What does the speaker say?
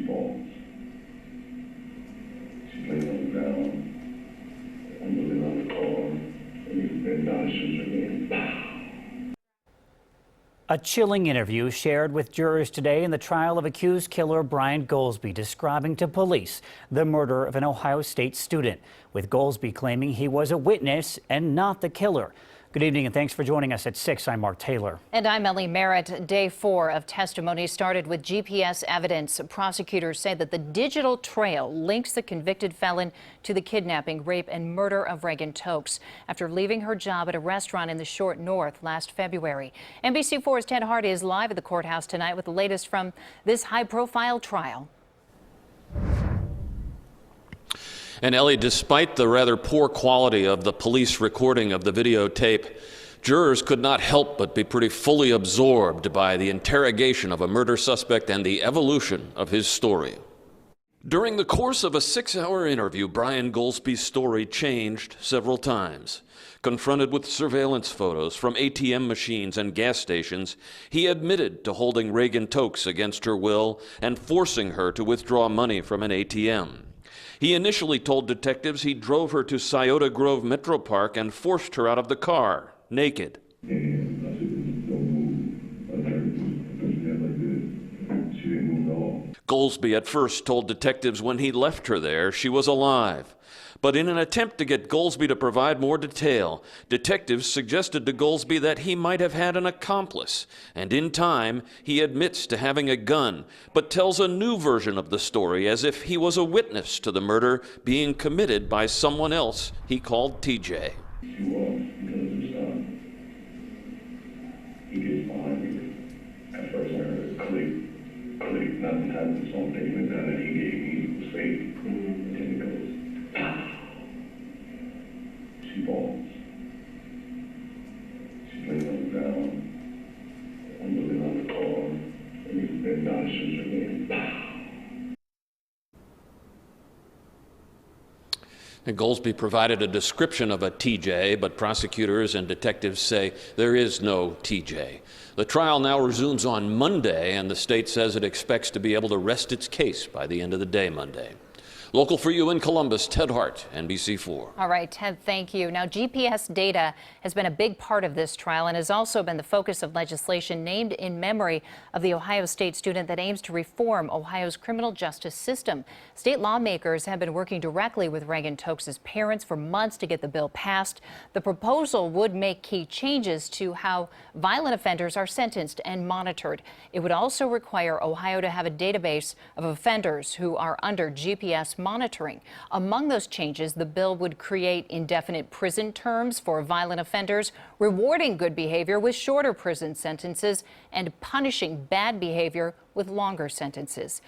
falls. She lays on the ground. I'm moving on the car, and he bent down and shoots her again. Pow! A chilling interview shared with jurors today in the trial of accused killer Brian Golsby, describing to police the murder of an Ohio State student, with Golsby claiming he was a witness and not the killer. Good evening and thanks for joining us at 6. I'm Mark Taylor. And I'm Ellie Merritt. Day 4 of testimony started with GPS evidence. Prosecutors say that the digital trail links the convicted felon to the kidnapping, rape, and murder of Reagan Tokes after leaving her job at a restaurant in the Short North last February. NBC4's Ted Hardy is live at the courthouse tonight with the latest from this high-profile trial. And Ellie, despite the rather poor quality of the police recording of the videotape, jurors could not help but be pretty fully absorbed by the interrogation of a murder suspect and the evolution of his story. During the course of a 6-hour interview, Brian Golsby's story changed several times. Confronted with surveillance photos from ATM machines and gas stations, he admitted to holding Reagan Tokes against her will and forcing her to withdraw money from an ATM. He initially told detectives he drove her to Scioto Grove Metro Park and forced her out of the car, naked. Golsby at first told detectives when he left her there she was alive. But in an attempt to get Golsby to provide more detail, detectives suggested to Golsby that he might have had an accomplice. And in time, he admits to having a gun, but tells a new version of the story as if he was a witness to the murder being committed by someone else he called TJ. She was, because of his son. He gets behind me. At first I heard a click, nothing happened, so I'm thinking that he gave me was fake. And then it goes, pow! She falls. She lays on the ground. I'm moving on the car, and he bent down and shoots her again. Pow! And Golsby provided a description of a TJ, but prosecutors and detectives say there is no TJ. The trial now resumes on Monday, and the state says it expects to be able to rest its case by the end of the day Monday. Local for you in Columbus, Ted Hart, NBC4. All right, Ted, thank you. Now, GPS data has been a big part of this trial and has also been the focus of legislation named in memory of the Ohio State student that aims to reform Ohio's criminal justice system. State lawmakers have been working directly with Reagan Tokes' parents for months to get the bill passed. The proposal would make key changes to how violent offenders are sentenced and monitored. It would also require Ohio to have a database of offenders who are under GPS monitoring. Among those changes, the bill would create indefinite prison terms for violent offenders, rewarding good behavior with shorter prison sentences, and punishing bad behavior with longer sentences.